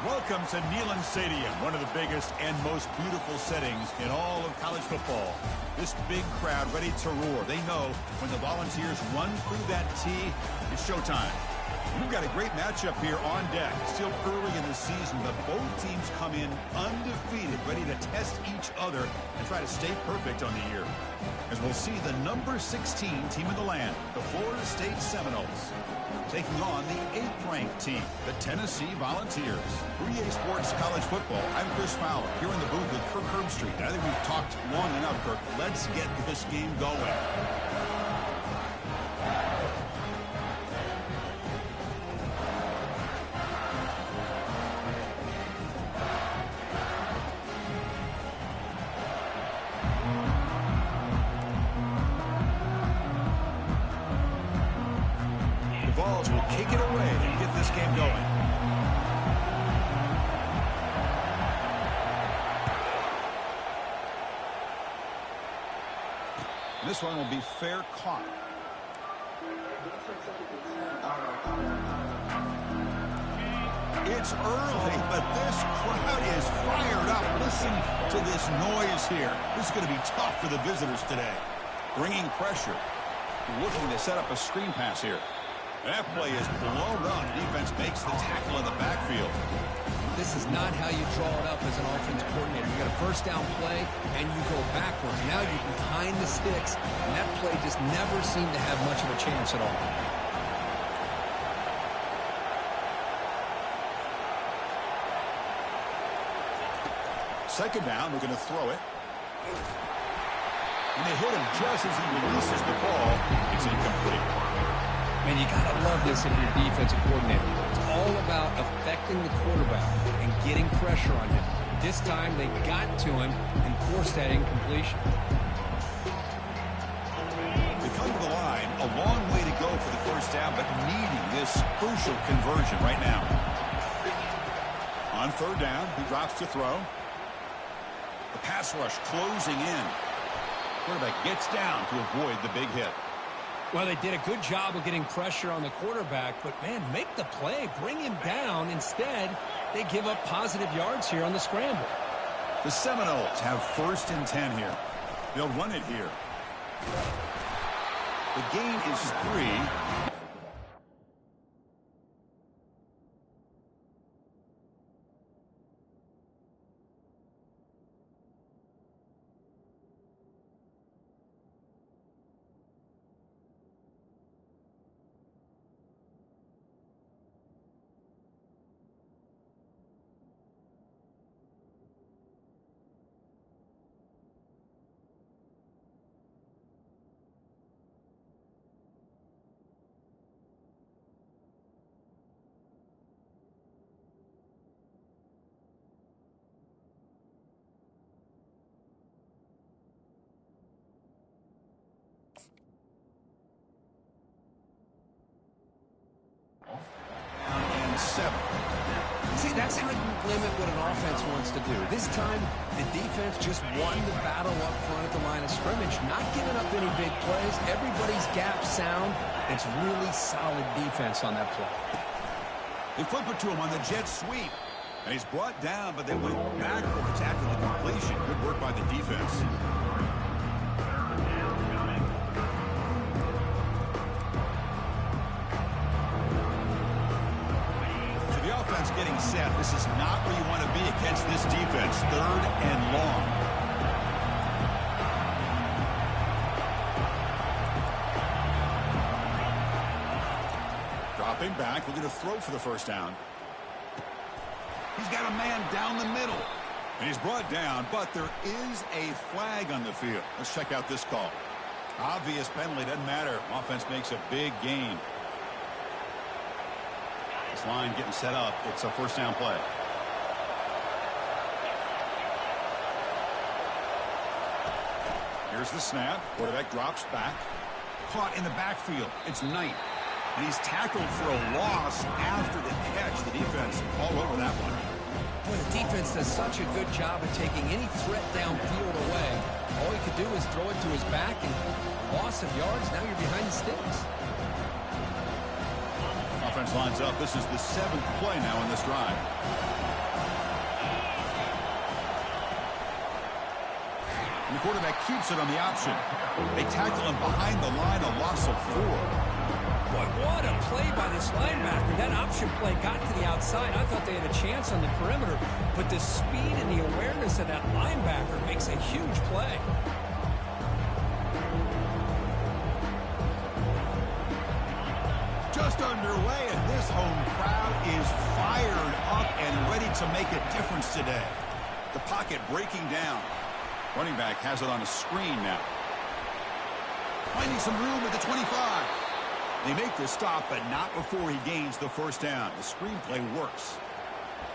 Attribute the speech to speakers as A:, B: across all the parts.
A: Welcome to Neyland Stadium, one of the biggest and most beautiful settings in all of college football. This big crowd ready to roar. They know when the Volunteers run through that tee, it's showtime. We've got a great matchup here on deck. Still early in the season, but both teams come in undefeated, ready to test each other and try to stay perfect on the year. As we'll see the number 16 team in the land, the Florida State Seminoles, taking on the 8th-ranked team, the Tennessee Volunteers. 3A Sports College Football. I'm Chris Fowler, here in the booth with Kirk Herbstreit. I think we've talked long enough, Kirk. Let's get this game going. Will kick it away and get this game going. This one will be fair caught. It's early, but this crowd is fired up. Listen to this noise here. This is going to be tough for the visitors today. Bringing pressure. Looking to set up a screen pass here. That play is blown up. Defense makes the tackle in the backfield.
B: This is not how you draw it up as an offensive coordinator. You got a first down play, and you go backwards. Now you're behind the sticks, and that play just never seemed to have much of a chance at all.
A: Second down, we're going to throw it. And they hit him just as he releases the ball. It's incomplete.
B: Man, you got to love this if you're a defensive coordinator. It's all about affecting the quarterback and getting pressure on him. This time, they got to him and forced that incompletion.
A: They come to the line. A long way to go for the first down, but needing this crucial conversion right now. On third down, he drops to throw. The pass rush closing in. Quarterback gets down to avoid the big hit.
B: Well, they did a good job of getting pressure on the quarterback, but, man, make the play. Bring him down. Instead, they give up positive yards here on the scramble.
A: The Seminoles have 1st and 10 here. They'll run it here. The gain is 3. And 7.
B: See, that's how you limit what an offense wants to do. This time, the defense just won the battle up front at the line of scrimmage, not giving up any big plays. Everybody's gap sound. It's really solid defense on that play.
A: They flip it to him on the jet sweep. And he's brought down, but they went backwards after the completion. Good work by the defense. Getting set. This is not where you want to be against this defense. 3rd and long. Dropping back, looking to throw for the 1st down. He's got a man down the middle. And he's brought down, but there is a flag on the field. Let's check out this call. Obvious penalty, doesn't matter. Offense makes a big gain. This line getting set up. It's a 1st down play. Here's the snap. Quarterback drops back. Caught in the backfield. It's Knight. And he's tackled for a loss after the catch. The defense all over that one.
B: Boy, the defense does such a good job of taking any threat downfield away. All he could do is throw it to his back, and loss of yards, now you're behind the sticks.
A: Offense lines up. This is the 7th play now in this drive. And the quarterback keeps it on the option. They tackle him behind the line, a loss of 4.
B: Boy, what a play by this linebacker. That option play got to the outside. I thought they had a chance on the perimeter, but the speed and the awareness of that linebacker makes a huge play.
A: Just underway, and this home crowd is fired up and ready to make a difference today. The pocket breaking down. Running back has it on a screen now. Finding some room at the 25. They make the stop, but not before he gains the 1st down. The screenplay works.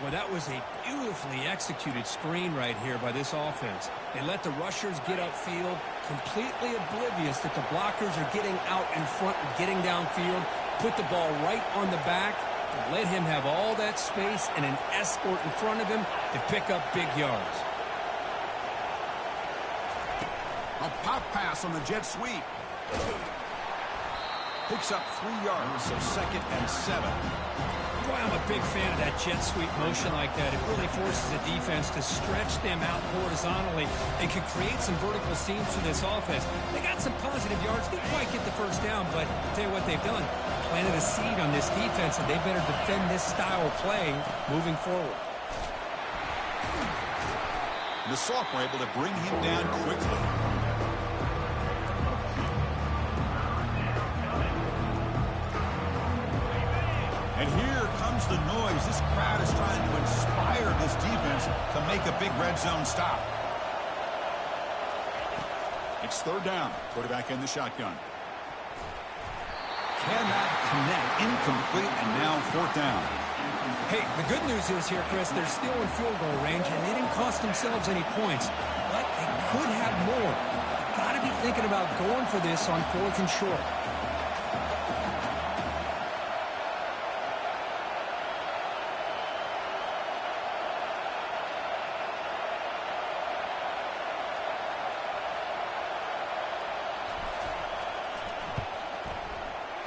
B: Well, that was a beautifully executed screen right here by this offense. They let the rushers get upfield, completely oblivious that the blockers are getting out in front and getting downfield. Put the ball right on the back, and let him have all that space and an escort in front of him to pick up big yards.
A: A pop pass on the jet sweep. Picks up 3 yards, so 2nd and 7.
B: Boy, I'm a big fan of that jet sweep motion like that. It really forces the defense to stretch them out horizontally and can create some vertical seams for this offense. They got some positive yards. Didn't quite get the 1st down, but I'll tell you what they've done. Planted a seed on this defense, and they better defend this style of play moving forward.
A: The sophomore able to bring him down quickly. And here comes the noise. This crowd is trying to inspire this defense to make a big red zone stop. It's 3rd down. Quarterback in the shotgun. Cannot connect. Incomplete, and now 4th down.
B: Hey, the good news is here, Chris, they're still in field goal range, and they didn't cost themselves any points. But they could have more. Got to be thinking about going for this on 4th and short.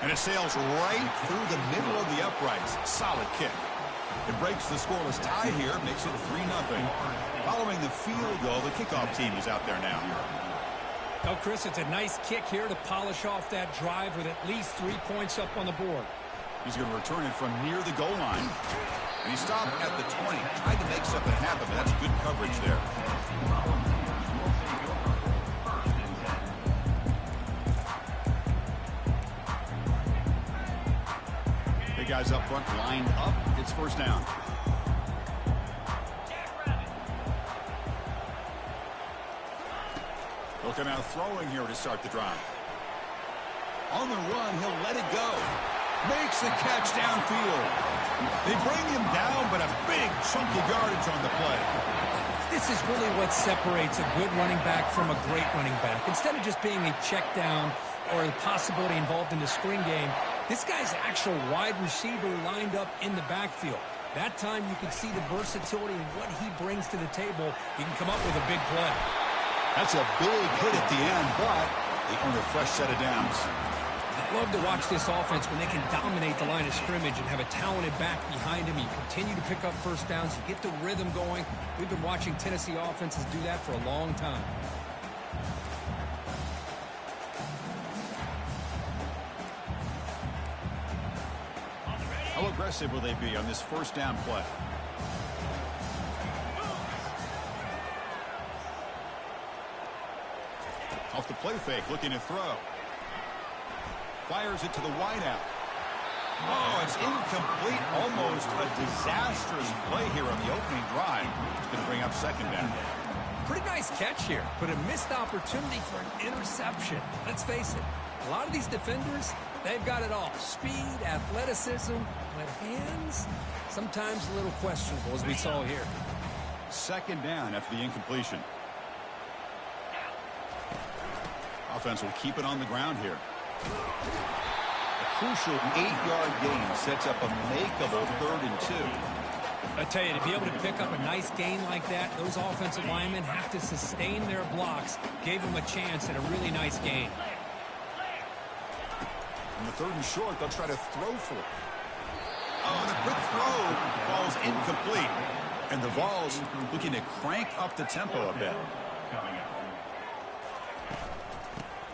A: And it sails right through the middle of the uprights. Solid kick. It breaks the scoreless tie here, makes it 3-0. Following the field goal, the kickoff team is out there now.
B: Oh, Chris, it's a nice kick here to polish off that drive with at least 3 points up on the board.
A: He's going to return it from near the goal line. And he stopped at the 20. Tried to make something happen, but that's good coverage there. Big guys up front lined up. It's first down. Looking out throwing here to start the drive. On the run, he'll let it go. Makes the catch downfield. They bring him down, but a big chunky yardage on the play.
B: This is really what separates a good running back from a great running back. Instead of just being a check down or the possibility involved in the screen game, this guy's actual wide receiver lined up in the backfield. That time you can see the versatility and what he brings to the table. He can come up with a big play.
A: That's a big hit at the end, but they earn a fresh set of downs.
B: I love to watch this offense when they can dominate the line of scrimmage and have a talented back behind him. You continue to pick up first downs. You get the rhythm going. We've been watching Tennessee offenses do that for a long time.
A: How aggressive will they be on this first down play? Off the play fake, looking to throw. Fires it to the wideout. Oh, it's incomplete. Almost a disastrous play here on the opening drive. It's going to bring up second down.
B: Pretty nice catch here, but a missed opportunity for an interception. Let's face it, a lot of these defenders, they've got it all. Speed, athleticism, but hands, sometimes a little questionable, as we saw here.
A: Second down after the incompletion. Offense will keep it on the ground here. A crucial 8-yard gain sets up a makeable 3rd and 2.
B: I tell you, to be able to pick up a nice gain like that, those offensive linemen have to sustain their blocks. Gave them a chance at a really nice gain.
A: On the 3rd and short, they'll try to throw for it. Oh, the quick throw falls incomplete. And the Vols looking to crank up the tempo a bit.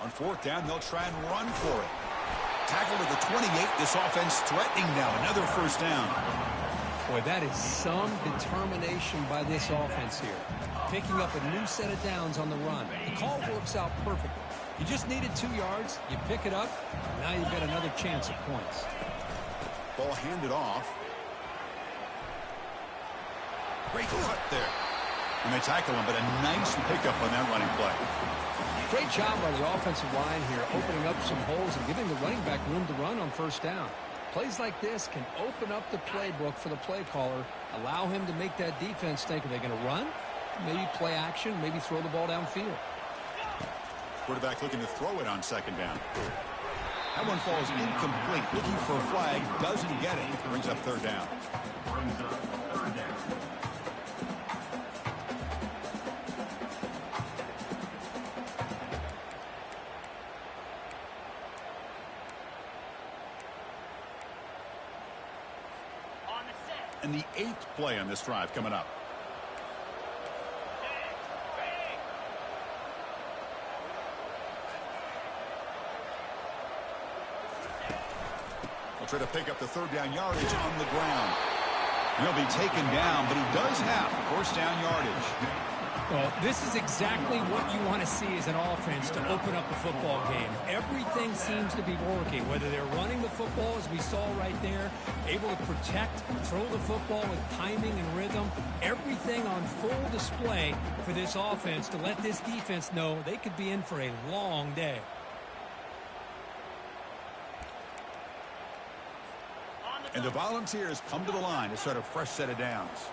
A: On 4th down, they'll try and run for it. Tackled at the 28. This offense threatening now. Another first down.
B: Boy, that is some determination by this offense here. Picking up a new set of downs on the run. The call works out perfectly. You just needed 2 yards. You pick it up. Now you've got another chance at points.
A: Ball handed off. Great cut there. And they tackle him, but a nice pickup on that running play.
B: Great job by the offensive line here, opening up some holes and giving the running back room to run on first down. Plays like this can open up the playbook for the play caller, allow him to make that defense think, are they going to run? Maybe play action, maybe throw the ball downfield.
A: Quarterback looking to throw it on second down. That one falls incomplete. Looking for a flag, doesn't get it. Brings up 3rd down. And the 8th play on this drive coming up. They'll try to pick up the 3rd down yardage on the ground. He'll be taken down, but he does have first down yardage.
B: Well, this is exactly what you want to see as an offense to open up a football game. Everything seems to be working, whether they're running the football, as we saw right there, able to protect, throw the football with timing and rhythm. Everything on full display for this offense to let this defense know they could be in for a long day.
A: And the Volunteers come to the line to start a fresh set of downs.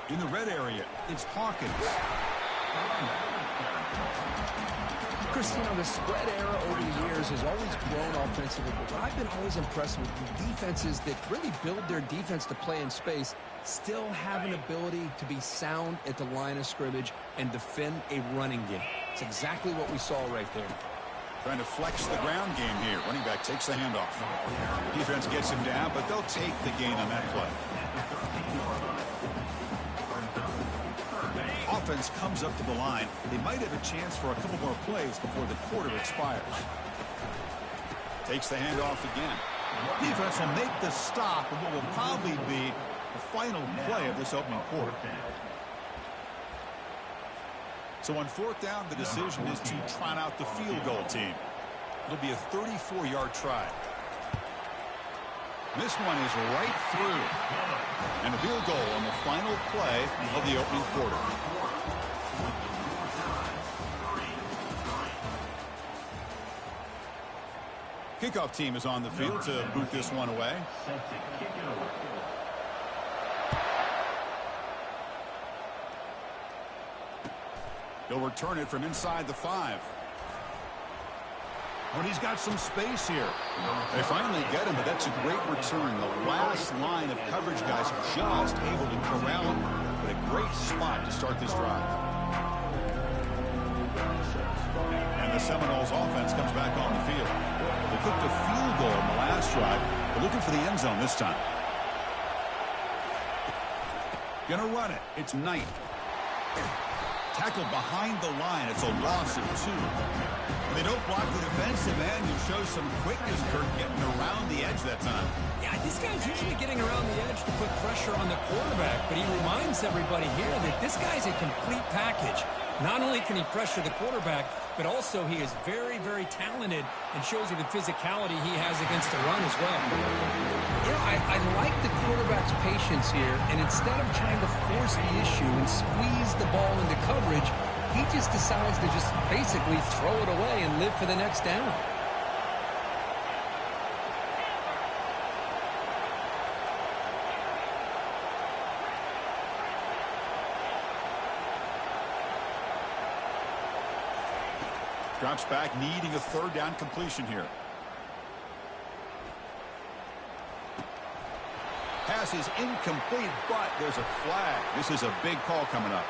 A: In the red area, it's Hawkins.
B: Chris, you know, the spread era over the years has always grown offensively, but I've been always impressed with the defenses that really build their defense to play in space, still have an ability to be sound at the line of scrimmage and defend a running game. It's exactly what we saw right there.
A: Trying to flex the ground game here. Running back takes the handoff. Defense gets him down, but they'll take the gain on that play. Offense comes up to the line. They might have a chance for a couple more plays before the quarter expires. Takes the handoff again. Defense will make the stop in what will probably be the final play of this opening quarter. So on fourth down, the decision is to trot out the field goal team. It'll be a 34-yard try. This one is right through. And a field goal on the final play of the opening quarter. Kickoff team is on the field to boot this one away. He'll return it from inside the 5. When he's got some space here. They finally get him, but that's a great return. The last line of coverage guys just able to corral him. But a great spot to start this drive. And the Seminoles offense comes back on the field. They kicked a field goal in the last drive. They're looking for the end zone this time. Gonna run it. It's Knight. Tackled behind the line. It's a loss of 2. When they don't block the defensive end, you show some quickness, Kurt, getting around the edge that time.
B: Yeah, this guy's usually getting around the edge to put pressure on the quarterback, but he reminds everybody here that this guy's a complete package. Not only can he pressure the quarterback, but also he is very, very talented and shows you the physicality he has against the run as well. You know, I like the quarterback's patience here, and instead of trying to force the issue and squeeze the ball into coverage, he just decides to just basically throw it away and live for the next down.
A: Drops back, needing a third down completion here. Pass is incomplete, but there's a flag. This is a big call coming up.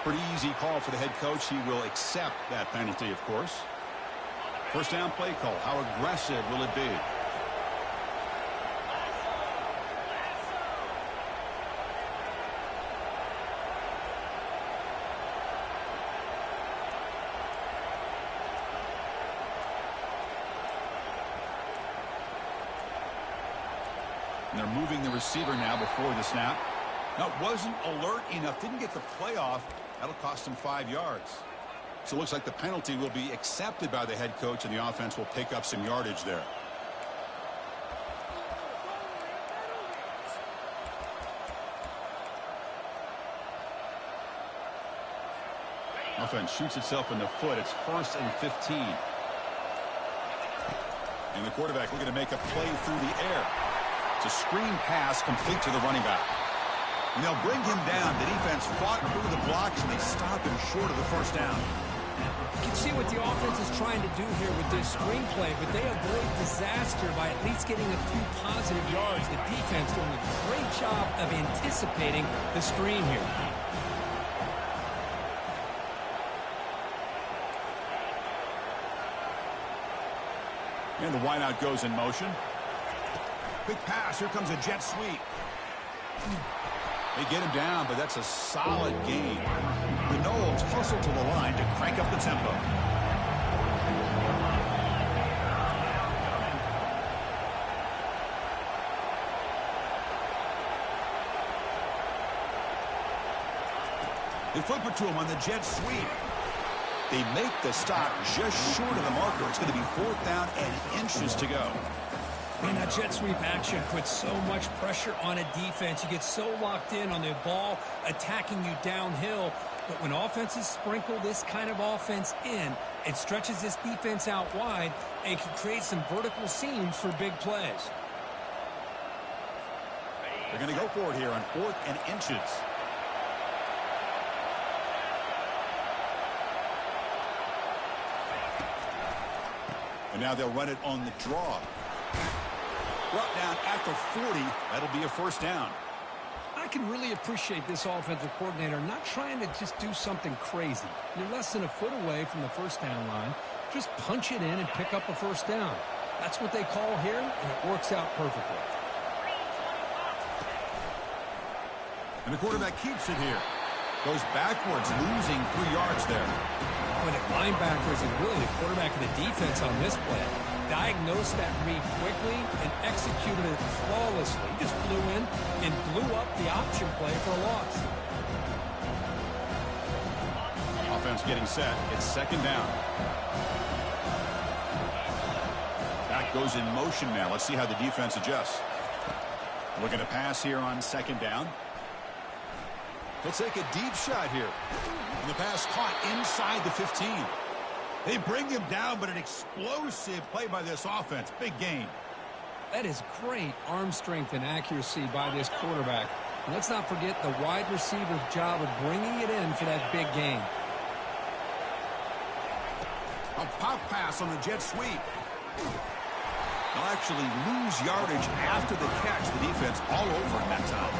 A: Pretty easy call for the head coach. He will accept that penalty, of course. First down play call. How aggressive will it be? And they're moving the receiver now before the snap. Now, wasn't alert enough. Didn't get the play off. That'll cost him 5 yards. So it looks like the penalty will be accepted by the head coach, and the offense will pick up some yardage there. Offense shoots itself in the foot. It's 1st and 15. And the quarterback looking to make a play through the air. It's a screen pass complete to the running back. And they'll bring him down. The defense fought through the blocks, and they stop him short of the first down.
B: You can see what the offense is trying to do here with this screenplay, but they avoid disaster by at least getting a few positive yards. The defense doing a great job of anticipating the screen here.
A: And the wideout goes in motion. Quick pass. Here comes a jet sweep. They get him down, but that's a solid gain. The Noles hustle to the line to crank up the tempo. They flip it to him on the jet sweep. They make the stop just short of the marker. It's going to be 4th down and inches to go.
B: Man, that jet sweep action puts so much pressure on a defense. You get so locked in on the ball attacking you downhill. But when offenses sprinkle this kind of offense in, it stretches this defense out wide and can create some vertical seams for big plays.
A: They're going to go for it here on 4th and inches. And now they'll run it on the draw. Brought down after 40. That'll be a first down.
B: I can really appreciate this offensive coordinator not trying to just do something crazy. You're less than a foot away from the first down line. Just punch it in and pick up a first down. That's what they call here, and it works out perfectly.
A: And the quarterback keeps it here. Goes backwards, losing 3 yards there.
B: When the linebackers and really the quarterback of the defense on this play diagnosed that read quickly and executed it flawlessly. He just flew in and blew up the option play for a loss.
A: Offense getting set. It's second down. Back goes in motion now. Let's see how the defense adjusts. Looking to pass here on second down. He'll take a deep shot here. And the pass caught inside the 15. They bring him down, but an explosive play by this offense. Big gain.
B: That is great arm strength and accuracy by this quarterback. And let's not forget the wide receiver's job of bringing it in for that big gain.
A: A pop pass on the jet sweep. They'll actually lose yardage after the catch. The defense all over him that time.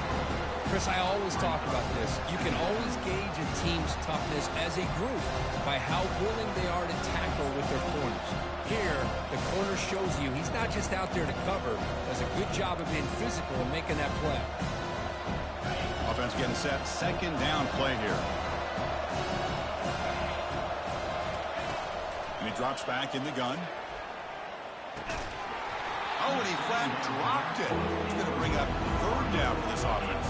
B: Chris, I always talk about this. You can always gauge a team's toughness as a group by how willing they are to tackle with their corners. Here, the corner shows you he's not just out there to cover. Does a good job of being physical and making that play.
A: Offense getting set. Second down play here. And he drops back in the gun. Oh, and he flat dropped it. He's going to bring up third down for this offense.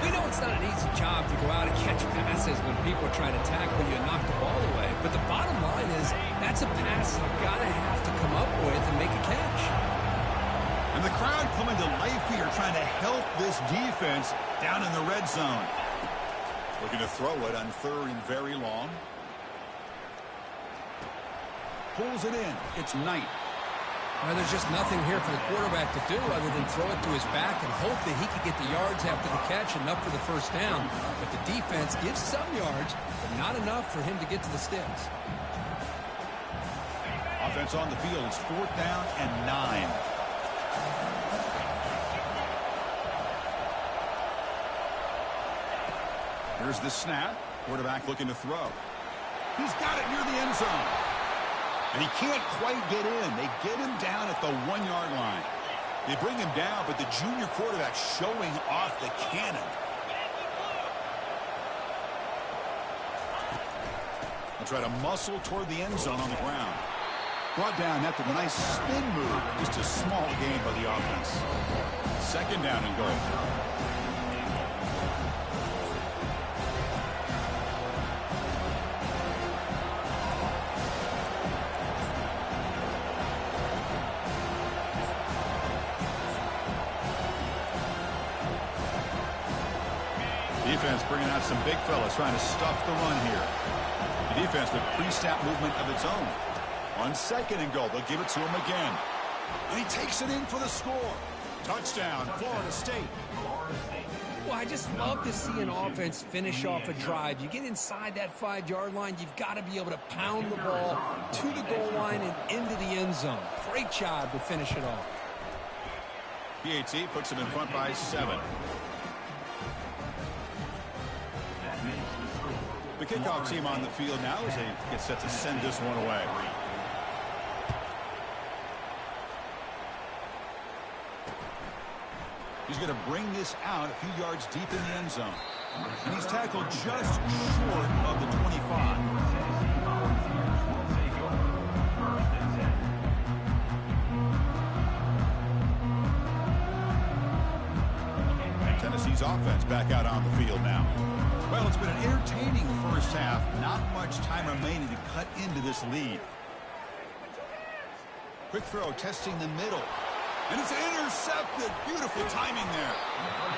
B: We know it's not an easy job to go out and catch passes when people are trying to tackle you and knock the ball away. But the bottom line is that's a pass you've got to have to come up with and make a catch.
A: And the crowd coming to life here trying to help this defense down in the red zone. Looking to throw it on third and very long. Pulls it in. It's Knight.
B: Well, there's just nothing here for the quarterback to do other than throw it to his back and hope that he can get the yards after the catch enough for the first down. But the defense gives some yards, but not enough for him to get to the sticks.
A: Offense on the field. It's fourth down and 9. Here's the snap. Quarterback looking to throw. He's got it near the end zone. And he can't quite get in. They get him down at the 1-yard line. They bring him down, but the junior quarterback showing off the cannon. They'll try to muscle toward the end zone on the ground. Brought down after the nice spin move. Just a small gain by the offense. Second down and goal. Defense bringing out some big fellas trying to stuff the run here. The defense with pre-snap movement of its own. On second and goal, they'll give it to him again. And he takes it in for the score. Touchdown, Florida State.
B: Well, I just love to see an offense finish off a drive. You get inside that 5-yard line, you've got to be able to pound the ball to the goal line and into the end zone. Great job to finish it off.
A: PAT puts him in front by 7. The kickoff team on the field now as they get set to send this one away. He's going to bring this out a few yards deep in the end zone. And he's tackled just short of the 25. Tennessee's offense back out on the field now. Well, it's been an entertaining first half. Not much time remaining to cut into this lead. Quick throw, testing the middle. And it's intercepted. Beautiful timing there.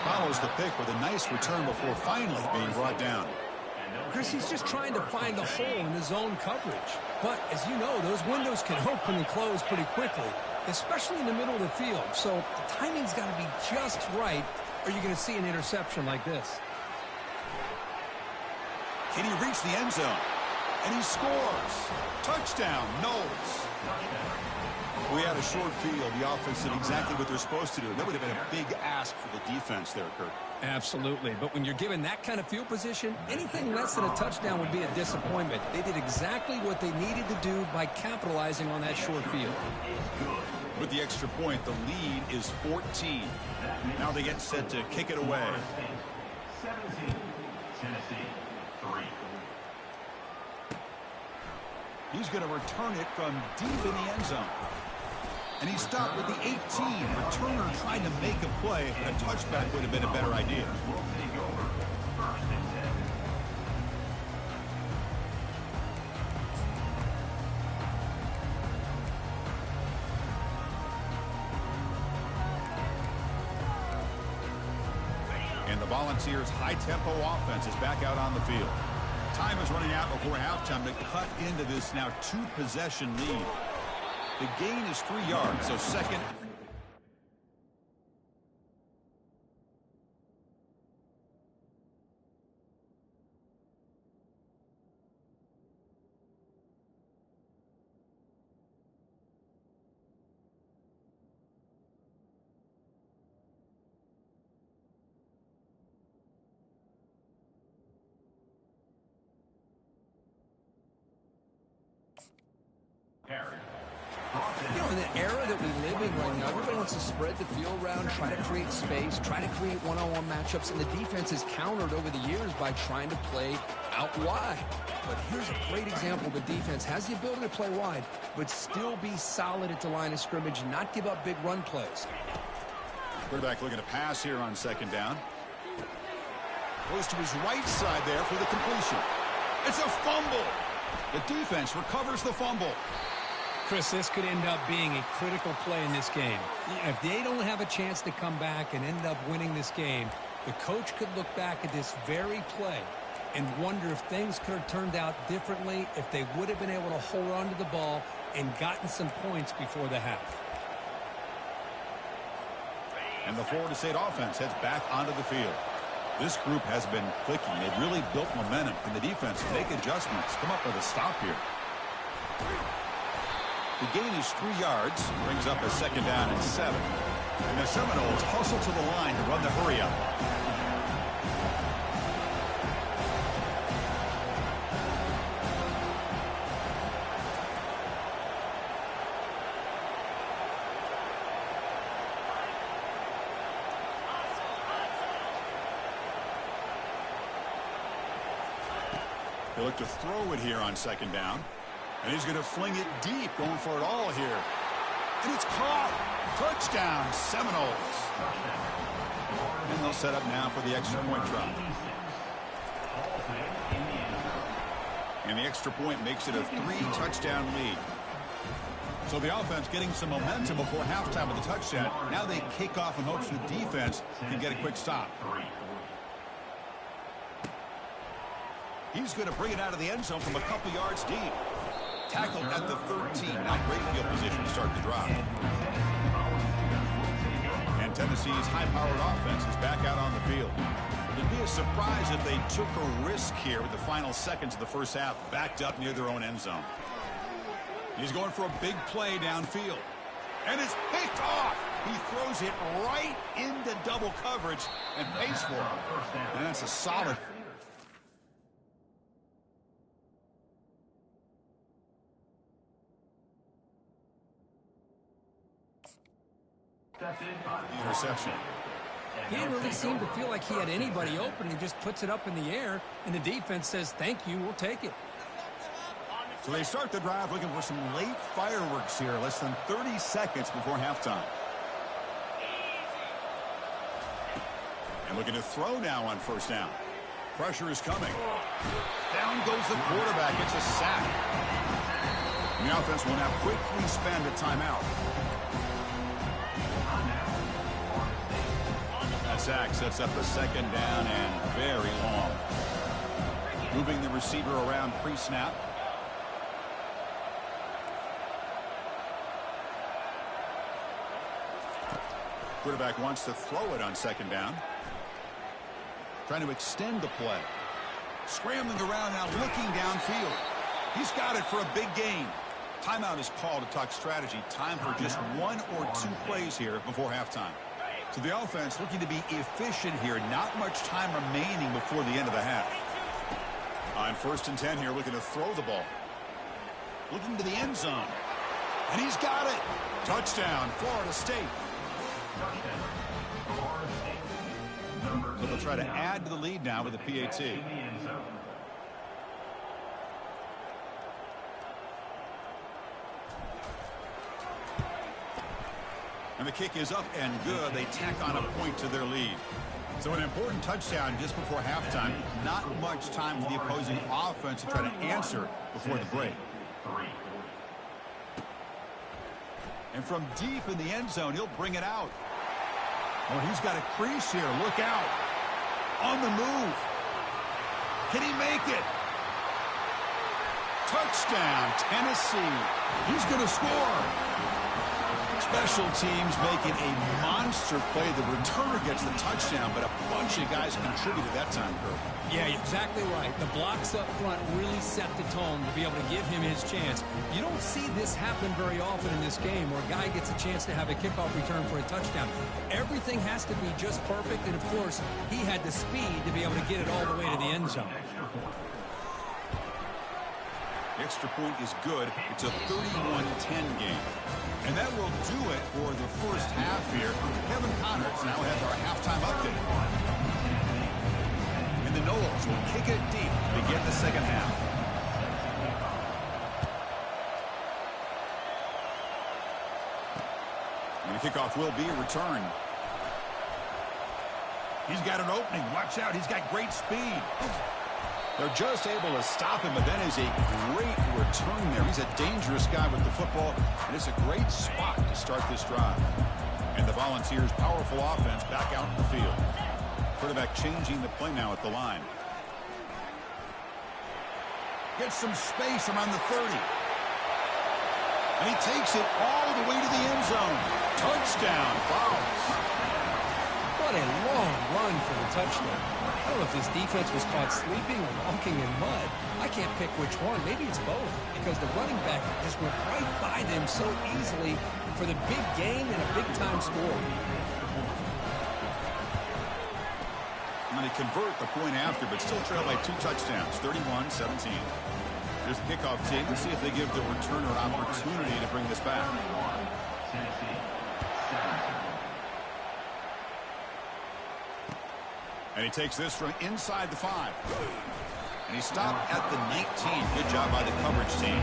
A: Follows the pick with a nice return before finally being brought down.
B: Chris, he's just trying to find the hole in his zone coverage. But, as you know, those windows can open and close pretty quickly, especially in the middle of the field. So the timing's got to be just right, or you're going to see an interception like this.
A: Can he reach the end zone? And he scores. Touchdown, Knowles. We had a short field. The offense did exactly what they're supposed to do. That would have been a big ask for the defense there, Kurt.
B: Absolutely. But when you're given that kind of field position, anything less than a touchdown would be a disappointment. They did exactly what they needed to do by capitalizing on that short field.
A: With the extra point, the lead is 14. Now they get set to kick it away.
C: 17, Tennessee, 3.
A: He's going to return it from deep in the end zone. And he stopped with the 18. Returner trying to make a play. A touchback would have been a better idea. And the Volunteers' high-tempo offense is back out on the field. Time is running out before halftime to cut into this now 2-possession lead. The gain is 3 yards, so second.
B: You know, in the era that we live in right now, everybody wants to spread the field around, try to create space, try to create one-on-one matchups, and the defense has countered over the years by trying to play out wide. But here's a great example. The defense has the ability to play wide, but still be solid at the line of scrimmage, not give up big run plays.
A: Quarterback looking to pass here on second down. Goes to his right side there for the completion. It's a fumble. The defense recovers the fumble.
B: Chris, this could end up being a critical play in this game. If they don't have a chance to come back and end up winning this game, the coach could look back at this very play and wonder if things could have turned out differently, if they would have been able to hold on to the ball and gotten some points before the half.
A: And the Florida State offense heads back onto the field. This group has been clicking. They've really built momentum. Can the defense make adjustments? Come up with a stop here. The gain is 3 yards. Brings up a second down and 7. And the Seminoles hustle to the line to run the hurry up. They look to throw it here on second down. And he's going to fling it deep, going for it all here. And it's caught. Touchdown, Seminoles. And they'll set up now for the extra point try. And the extra point makes it a 3-touchdown lead. So the offense getting some momentum before halftime with the touchdown. Now they kick off in hopes the defense can get a quick stop. He's going to bring it out of the end zone from a couple yards deep. Tackled at the 13. Now great field position to start the drive. And Tennessee's high-powered offense is back out on the field. It'd be a surprise if they took a risk here with the final seconds of the first half, backed up near their own end zone. He's going for a big play downfield. And it's picked off. He throws it right into double coverage and pays for it. And that's a solid. Interception.
B: He didn't really seem to feel like he had anybody open. He just puts it up in the air, and the defense says, thank you, we'll take it.
A: So they start the drive looking for some late fireworks here, less than 30 seconds before halftime. And looking to throw now on first down. Pressure is coming. Down goes the quarterback. It's a sack. And the offense will now quickly spend a timeout. That sack sets up a second down and very long. Moving the receiver around pre-snap. Quarterback wants to throw it on second down. Trying to extend the play. Scrambling around now, looking downfield. He's got it for a big gain. Timeout is called to talk strategy. Time for just 1 or 2 plays here before halftime. So the offense looking to be efficient here. Not much time remaining before the end of the half. On 1st and 10 here, looking to throw the ball. Looking to the end zone. And he's got it. Touchdown, Florida State. So they'll try to add to the lead now with the PAT. And the kick is up and good. They tack on a point to their lead. So an important touchdown just before halftime. Not much time for the opposing offense to try to answer before the break. And from deep in the end zone, he'll bring it out. Oh, he's got a crease here. Look out. On the move. Can he make it? Touchdown, Tennessee. He's going to score. Special teams making a monster play. The returner gets the touchdown, but a bunch of guys contributed that time, Kurt.
B: Yeah, exactly right. The blocks up front really set the tone to be able to give him his chance. You don't see this happen very often in this game where a guy gets a chance to have a kickoff return for a touchdown. Everything has to be just perfect, and of course, he had the speed to be able to get it all the way to the end zone.
A: The extra point is good. It's a 31-10 game. And that will do it for the first half here. Kevin Connors now has our halftime update. And the Noles will kick it deep to begin the second half. And the kickoff will be returned. He's got an opening. Watch out. He's got great speed. They're just able to stop him, but that is a great return there. He's a dangerous guy with the football, and it's a great spot to start this drive. And the Volunteers' powerful offense back out in the field. Quarterback changing the play now at the line. Gets some space around the 30. And he takes it all the way to the end zone. Touchdown, Vols.
B: What a long run for the touchdown. I don't know if this defense was caught sleeping or walking in mud. I can't pick which one. Maybe it's both, because the running back just went right by them so easily for the big gain and a big-time score.
A: And they convert the point after, but still trail by 2 touchdowns, 31-17. Here's the kickoff team. Let's see if they give the returner an opportunity to bring this back. And he takes this from inside the 5. And he stopped at the 19. Good job by the coverage team.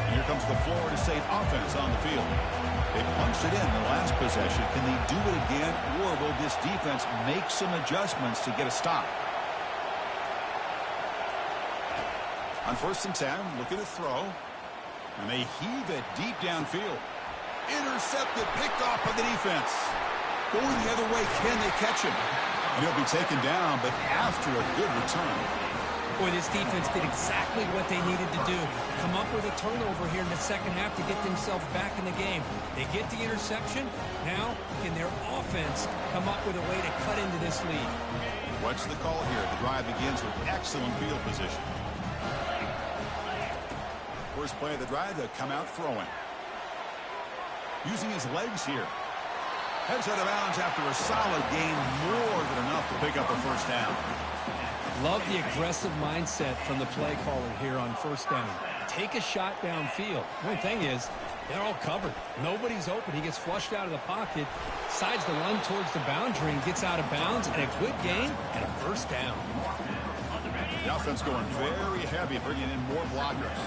A: And here comes the Florida State offense on the field. They punched it in the last possession. Can they do it again, or will this defense make some adjustments to get a stop? On 1st and 10, looking to throw. And they heave it deep downfield. Intercepted, picked off by the defense. Going the other way, can they catch him? And he'll be taken down, but after a good return.
B: Boy, this defense did exactly what they needed to do. Come up with a turnover here in the second half to get themselves back in the game. They get the interception. Now, can their offense come up with a way to cut into this lead?
A: What's the call here? The drive begins with excellent field position. First play of the drive, they'll come out throwing. Using his legs here. Heads out of bounds after a solid gain, more than enough to pick up a first down.
B: Love the aggressive mindset from the play caller here on 1st down. Take a shot downfield. One thing is, they're all covered. Nobody's open. He gets flushed out of the pocket, decides to run towards the boundary and gets out of bounds, and a good gain and a first down.
A: The offense going very heavy, bringing in more blockers.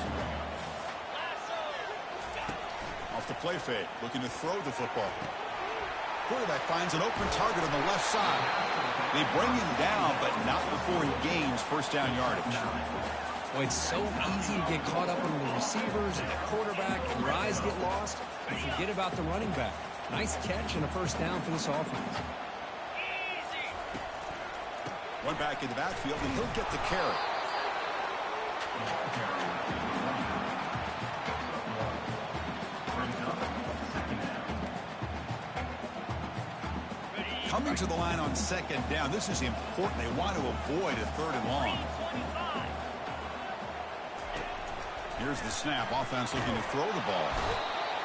A: Off the play fake, looking to throw the football. Quarterback finds an open target on the left side. They bring him down, but not before he gains first down yardage.
B: Well, it's so easy to get caught up on the receivers and the quarterback, and your eyes get lost. And forget about the running back. Nice catch and a first down for this offense.
A: One back in the backfield, and he'll get the carry. Coming to the line on second down. This is important. They want to avoid a third and long. Here's the snap. Offense looking to throw the ball.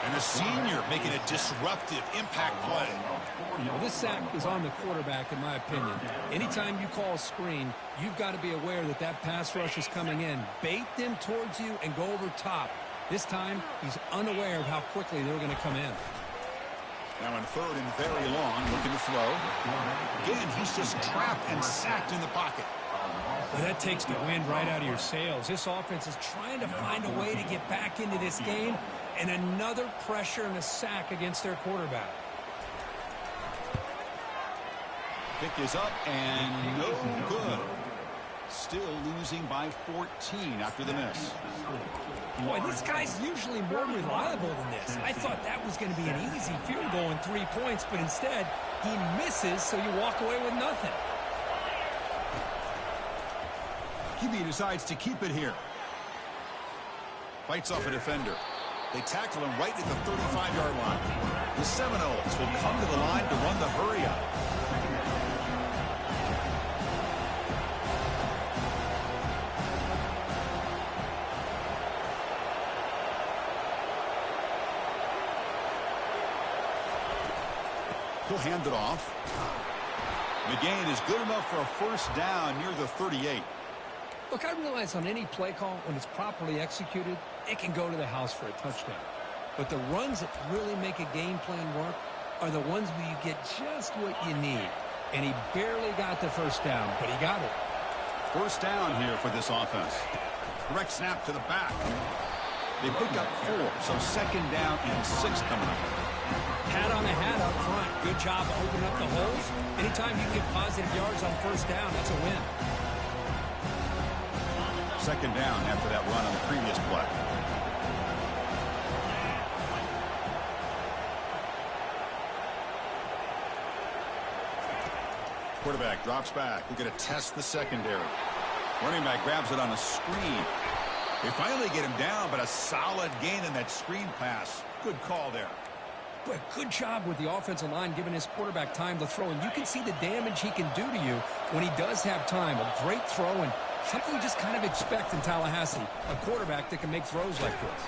A: And a senior making a disruptive impact play.
B: Well, this sack is on the quarterback, in my opinion. Anytime you call a screen, you've got to be aware that that pass rush is coming in. Bait them towards you and go over top. This time, he's unaware of how quickly they're going to come in.
A: Now on third and very long, looking to throw. Again, he's just trapped and sacked in the pocket.
B: Well, that takes the wind right out of your sails. This offense is trying to find a way to get back into this game, and another pressure and a sack against their quarterback.
A: Pick is up and no good. Still losing by 14 after the miss.
B: Boy, this guy's usually more reliable than this. I thought that was going to be an easy field goal in 3 points, but instead he misses, so you walk away with nothing.
A: QB decides to keep it here. Fights off a defender. They tackle him right at the 35-yard line. The Seminoles will come to the line to run the hurry-up. He'll hand it off. McGain is good enough for a first down near the 38.
B: Look, I realize on any play call, when it's properly executed, it can go to the house for a touchdown. But the runs that really make a game plan work are the ones where you get just what you need. And he barely got the first down, but he got it.
A: First down here for this offense. Direct snap to the back. They pick up 4, so second down and 6 coming up.
B: Pat on the hat up front. Good job of opening up the holes. Anytime you get positive yards on first down, that's a win.
A: Second down after that run on the previous play. Quarterback drops back. We're going to test the secondary. Running back grabs it on a screen. They finally get him down, but a solid gain in that screen pass. Good call there.
B: But good job with the offensive line giving his quarterback time to throw. And you can see the damage he can do to you when he does have time. A great throw and something you just kind of expect in Tallahassee. A quarterback that can make throws like this.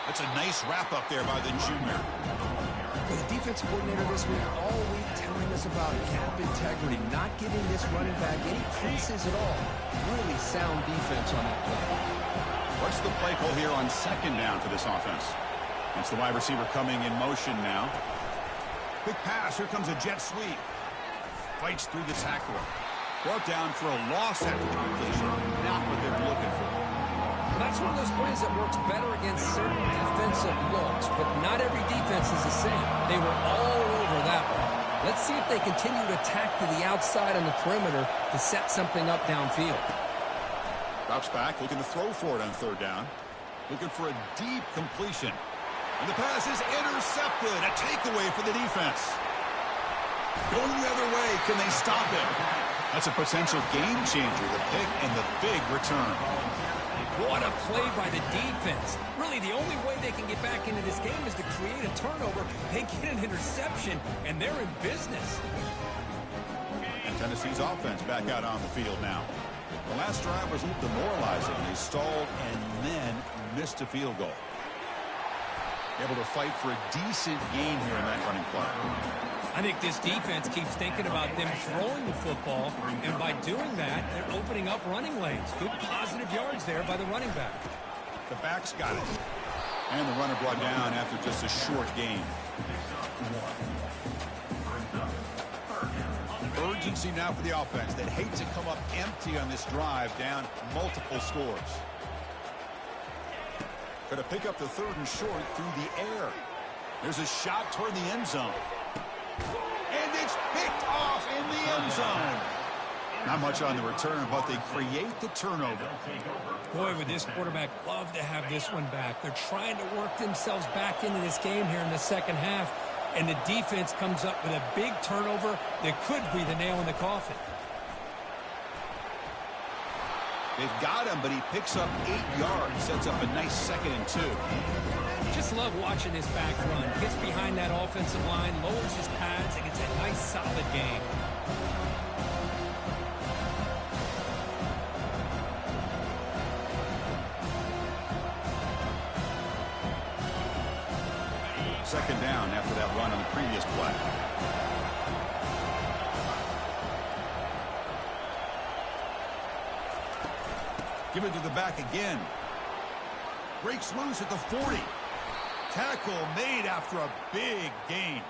A: That's a nice wrap up there by the junior.
B: Well, the defensive coordinator this week all week telling us about cap integrity, not giving this running back any creases at all. Really sound defense on that play.
A: What's the play call here on second down for this offense? It's the wide receiver coming in motion now. Quick pass. Here comes a jet sweep. Fights through the tackler. Brought down for a loss after the completion. Not what they're looking for.
B: Well, that's one of those plays that works better against certain defensive looks, but not every defense is the same. They were all over that one. Let's see if they continue to attack to the outside on the perimeter to set something up downfield.
A: Drops back, looking to throw for it on third down. Looking for a deep completion. And the pass is intercepted. A takeaway for the defense. Going the other way. Can they stop him? That's a potential game changer. The pick and the big return.
B: What a play by the defense. Really, the only way they can get back into this game is to create a turnover. They get an interception, and they're in business.
A: And Tennessee's offense back out on the field now. The last drive was a little demoralizing. They stalled and then missed a field goal. Able to fight for a decent gain here in that running play.
B: I think this defense keeps thinking about them throwing the football, and by doing that, they're opening up running lanes. Good positive yards there by the running back.
A: The back's got it. And the runner brought down after just a short gain. Urgency now for the offense. They'd hate to come up empty on this drive, down multiple scores. Going to pick up the third and short through the air. There's a shot toward the end zone. And it's picked off in the end zone. Not much on the return, but they create the turnover.
B: Boy, would this quarterback love to have this one back. They're trying to work themselves back into this game here in the second half. And the defense comes up with a big turnover that could be the nail in the coffin.
A: They've got him, but he picks up 8 yards. Sets up a nice 2nd and 2.
B: Just love watching this back run. Gets behind that offensive line, lowers his pads, and gets a nice, solid gain.
A: Second down after that run on the previous play. Give it to the back again. Breaks loose at the 40. Tackle made after a big gain.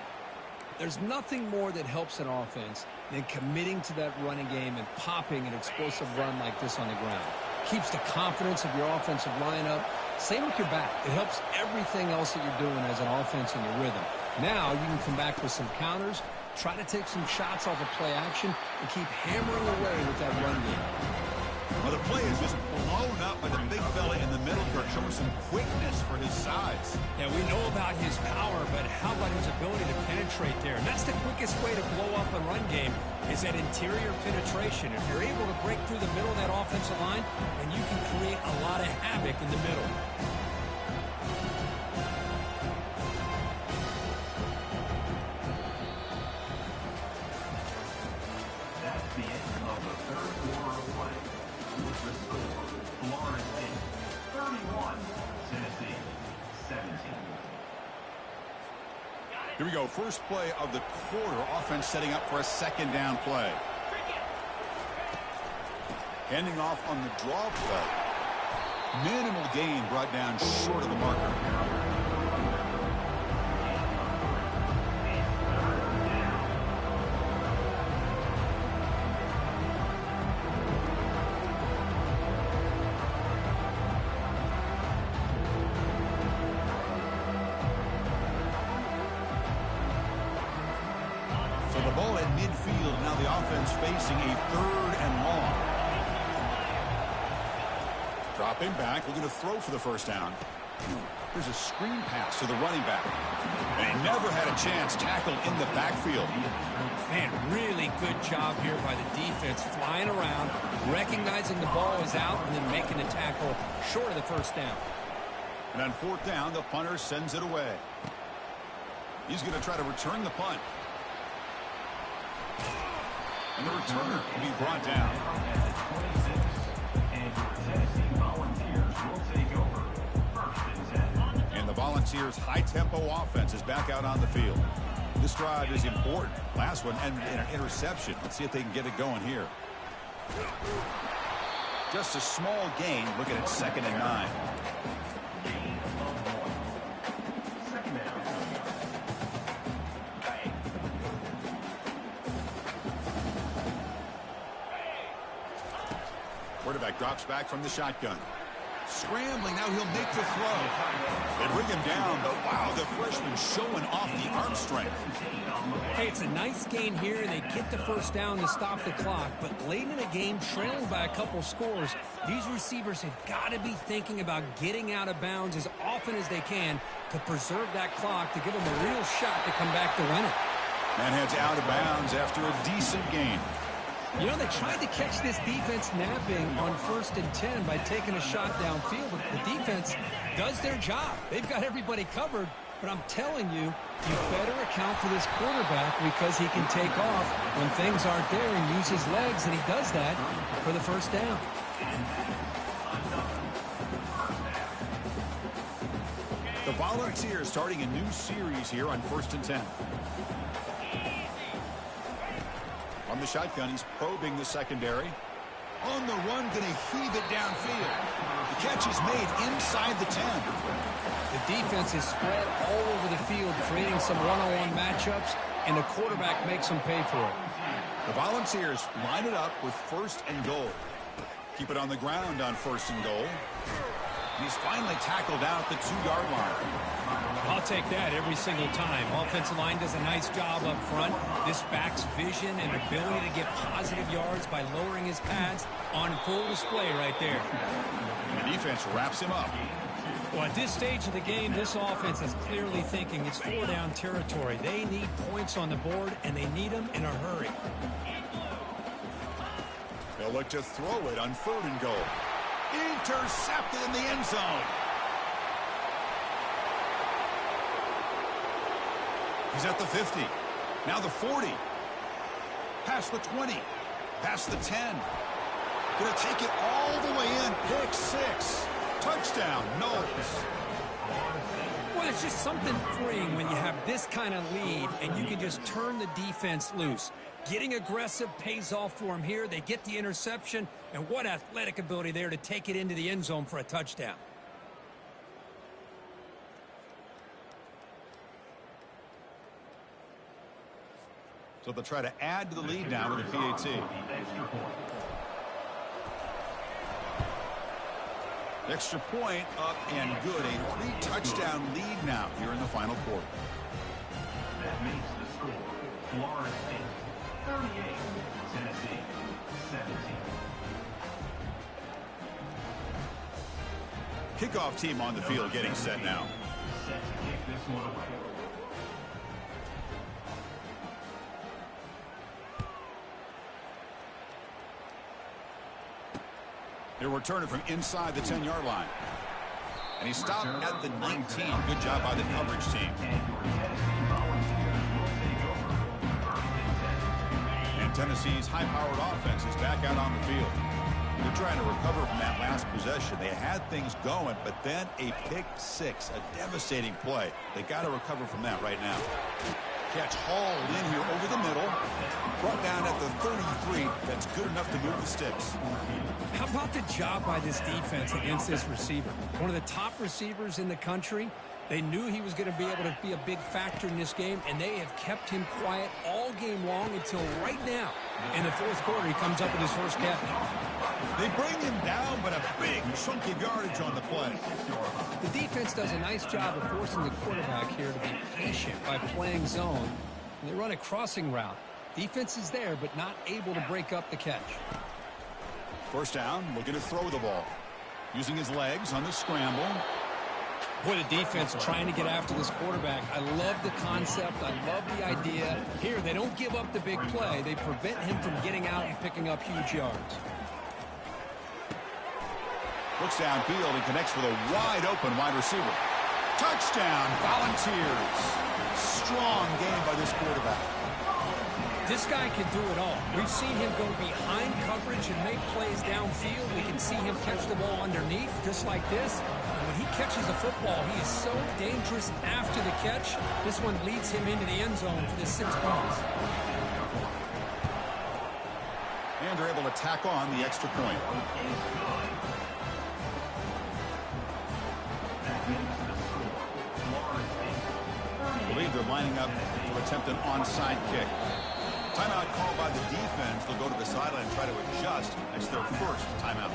B: There's nothing more that helps an offense than committing to that running game and popping an explosive run like this on the ground. Keeps the confidence of your offensive line up. Same with your back. It helps everything else that you're doing as an offense in your rhythm. Now you can come back with some counters, try to take some shots off of play action, and keep hammering away with that run game.
A: Well, the play is just blown up by the big fella in the middle, Kirk, showing some quickness for his size.
B: Yeah, we know about his power, but how about his ability to penetrate there? And that's the quickest way to blow up a run game is that interior penetration. If you're able to break through the middle of that offensive line, then you can create a lot of havoc in the middle.
C: That's the end of the third quarter of play. With the score, Florida State 31, Tennessee 17.
A: Here we go. First play of the quarter. Offense setting up for a second down play. Handing off on the draw play. Minimal gain brought down short of the marker. So the ball at midfield. Now the offense facing a third and long. Dropping back, looking to throw for the first down. There's a screen pass to the running back. And he never had a chance tackled in the backfield.
B: Man, really good job here by the defense, flying around, recognizing the ball is out, and then making the tackle short of the first down.
A: And on fourth down, the punter sends it away. He's going to try to return the punt. And the returner will be brought down.
C: At the 26, and your Tennessee Volunteers will take over first and 10.
A: And the Volunteers' high-tempo offense is back out on the field. This drive is important. Last one ended in an interception. Let's see if they can get it going here. Just a small gain. Looking at 2nd and 9.
C: Gain of 1. Second down.
A: Quarterback drops back from the shotgun. Scrambling, now he'll make the throw. They bring him down, but wow, the freshman showing off the arm strength.
B: Hey, it's a nice gain here, and they get the first down to stop the clock. But late in the game, trailing by a couple scores, these receivers have got to be thinking about getting out of bounds as often as they can to preserve that clock, to give them a real shot to come back to win it.
A: Man heads out of bounds after a decent gain.
B: You know, they tried to catch this defense napping on 1st and 10 by taking a shot downfield, but the defense does their job. They've got everybody covered, but I'm telling you, you better account for this quarterback because he can take off when things aren't there and use his legs, and he does that for the first down.
A: The Volunteers starting a new series here on 1st and 10. On the shotgun, he's probing the secondary. On the run, going to heave it downfield. The catch is made inside the 10.
B: The defense is spread all over the field, creating some one-on-one matchups, and the quarterback makes them pay for it.
A: The Volunteers line it up with 1st and goal. Keep it on the ground on 1st and goal. He's finally tackled out at the 2-yard line.
B: I'll take that every single time. Offensive line does a nice job up front. This back's vision and ability to get positive yards by lowering his pads on full display right there.
A: The defense wraps him up.
B: Well, at this stage of the game, this offense is clearly thinking it's 4-down territory. They need points on the board, and they need them in a hurry.
A: They'll look to throw it on 3rd and goal. Intercepted in the end zone. He's at the 50. Now the 40. Past the 20. Past the 10. Going to take it all the way in. Pick 6. Touchdown, Knowles.
B: Well, it's just something freeing when you have this kind of lead and you can just turn the defense loose. Getting aggressive pays off for them here. They get the interception, and what athletic ability there to take it into the end zone for a touchdown.
A: So they'll try to add to the lead now with a PAT. Extra point up and good. A 3-touchdown lead now here in the final quarter.
C: That makes the score Florida State 38, Tennessee 17.
A: Kickoff team on the field getting set now.
C: Set to kick this one away.
A: He'll return it from inside the 10-yard line. And he stopped at the 19. Good job by the coverage team. And Tennessee's high-powered offense is back out on the field. They're trying to recover from that last possession. They had things going, but then a pick 6, a devastating play. They got to recover from that right now. Catch hauled in here over the middle. Brought down at the 33. That's good enough to move the sticks.
B: How about the job by this defense against this receiver? One of the top receivers in the country. They knew he was going to be able to be a big factor in this game, and they have kept him quiet all game long until right now. In the fourth quarter, he comes up with his first catch.
A: They bring him down, but a big chunk of yardage on the play.
B: The defense does a nice job of forcing the quarterback here to be patient by playing zone. And they run a crossing route. Defense is there, but not able to break up the catch.
A: First down, looking to throw the ball. Using his legs on the scramble.
B: Boy, the defense trying to get after this quarterback. I love the concept. I love the idea. Here, they don't give up the big play. They prevent him from getting out and picking up huge yards.
A: Looks downfield and connects with a wide-open wide receiver. Touchdown, Volunteers. Strong game by this quarterback.
B: This guy can do it all. We've seen him go behind coverage and make plays downfield. We can see him catch the ball underneath, just like this. And when he catches the football, he is so dangerous after the catch. This one leads him into the end zone for the 6 points.
A: And they're able to tack on the extra point. I believe they're lining up to attempt an onside kick. Timeout called by the defense. They'll go to the sideline and try to adjust. It's their first timeout.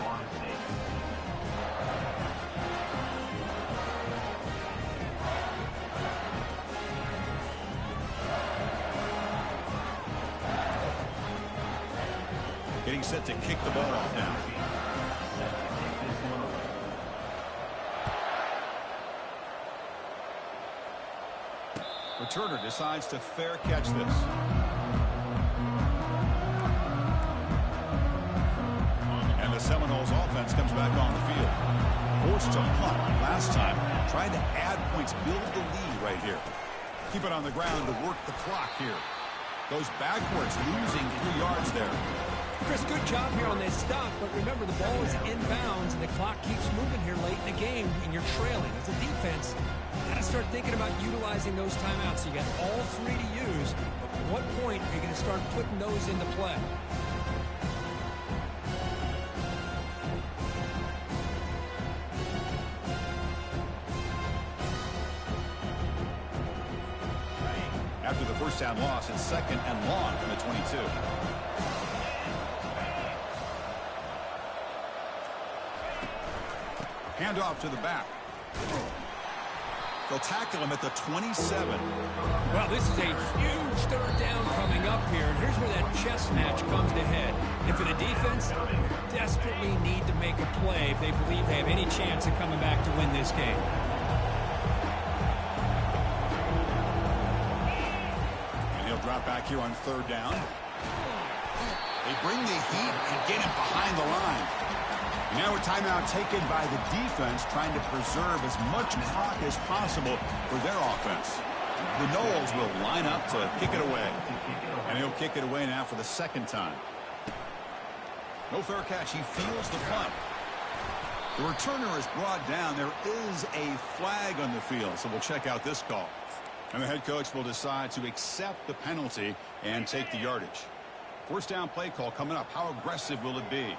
A: Getting set to kick the ball off now. Returner decides to fair catch this. And the Seminoles offense comes back on the field. Forced to punt last time. Trying to add points, build the lead right here. Keep it on the ground to work the clock here. Goes backwards, losing 3 yards there.
B: Chris, good job here on this stop, but remember the ball is inbounds and the clock keeps moving here late in the game and you're trailing. As a defense, you got to start thinking about utilizing those timeouts. You got all 3 to use. At what point are you going to start putting those into play?
A: After the first down loss, it's 2nd and long from the 22. Handoff to the back. They'll tackle him at the 27.
B: Well, this is a huge third down coming up here, and here's where that chess match comes to head. And for the defense, they desperately need to make a play if they believe they have any chance of coming back to win this game.
A: And he'll drop back here on 3rd down. They bring the heat and get him behind the line. Now a timeout taken by the defense, trying to preserve as much clock as possible for their offense. The Noles will line up to kick it away. And he'll kick it away now for the second time. No fair catch. He feels the punt. The returner is brought down. There is a flag on the field, so we'll check out this call. And the head coach will decide to accept the penalty and take the yardage. First down play call coming up. How aggressive will it be?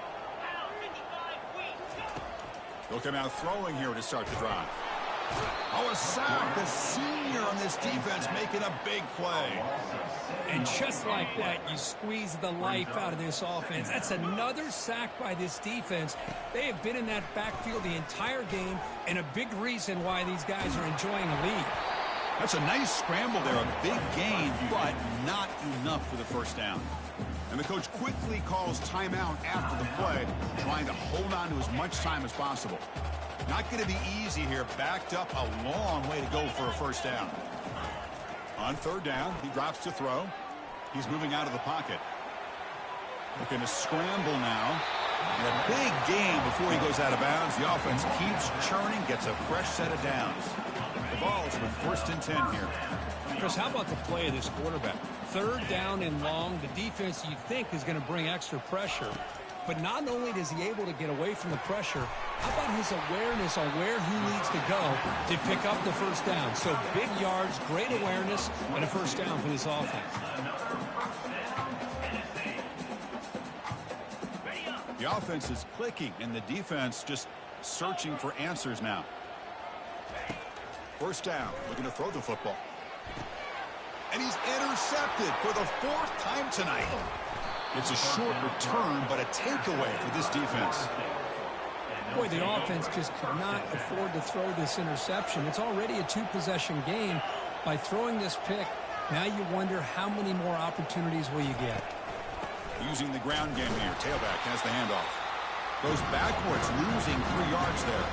A: They'll come out throwing here to start the drive. Oh, a sack. The senior on this defense making a big play.
B: And just like that, you squeeze the life out of this offense. That's another sack by this defense. They have been in that backfield the entire game, and a big reason why these guys are enjoying a lead.
A: That's a nice scramble there, a big gain, but not enough for the first down. And the coach quickly calls timeout after the play, trying to hold on to as much time as possible. Not going to be easy here. Backed up a long way to go for a first down. On third down, he drops to throw. He's moving out of the pocket. Looking to scramble now. And a big gain before he goes out of bounds. The offense keeps churning, gets a fresh set of downs. The ball's with 1st and 10 here.
B: Chris, how about the play of this quarterback? Third down and long. The defense, you think, is going to bring extra pressure. But not only is he able to get away from the pressure, how about his awareness on where he needs to go to pick up the first down? So big yards, great awareness, and a first down for this offense.
A: The offense is clicking, and the defense just searching for answers now. First down, looking to throw the football. And he's intercepted for the 4th time tonight. It's a short return, but a takeaway for this defense.
B: Boy, the offense just could not afford to throw this interception. It's already a 2-possession game. By throwing this pick, now you wonder how many more opportunities will you get.
A: Using the ground game here. Tailback has the handoff. Goes backwards, losing 3 yards there.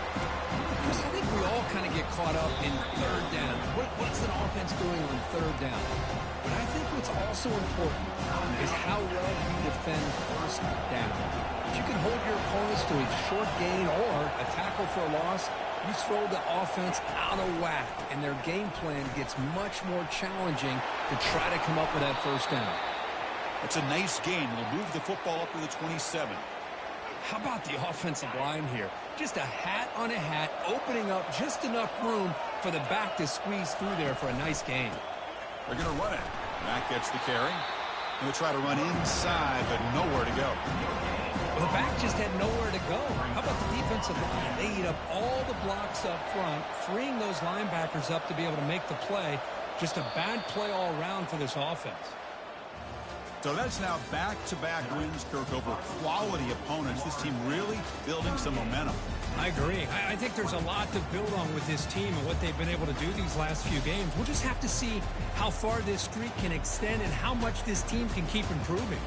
B: Chris, I think we all kind of get caught up in third down. What's an offense doing on third down? But I think what's also important is how well you defend first down. If you can hold your opponents to a short gain or a tackle for a loss, you throw the offense out of whack, and their game plan gets much more challenging to try to come up with that first down.
A: It's a nice gain. We'll move the football up to the 27.
B: How about the offensive line here? Just a hat on a hat, opening up just enough room for the back to squeeze through there for a nice gain.
A: They're going to run it. Back gets the carry. He'll try to run inside, but nowhere to go.
B: Well, the back just had nowhere to go. How about the defensive line? They eat up all the blocks up front, freeing those linebackers up to be able to make the play. Just a bad play all around for this offense.
A: So that's now back-to-back wins, Kirk, over quality opponents. This team really building some momentum.
B: I agree. I think there's a lot to build on with this team and what they've been able to do these last few games. We'll just have to see how far this streak can extend and how much this team can keep improving.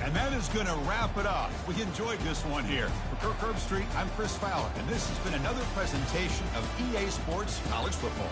A: And that is going to wrap it up. We enjoyed this one here. For Kirk Herbstreit, I'm Chris Fowler, and this has been another presentation of EA Sports College Football.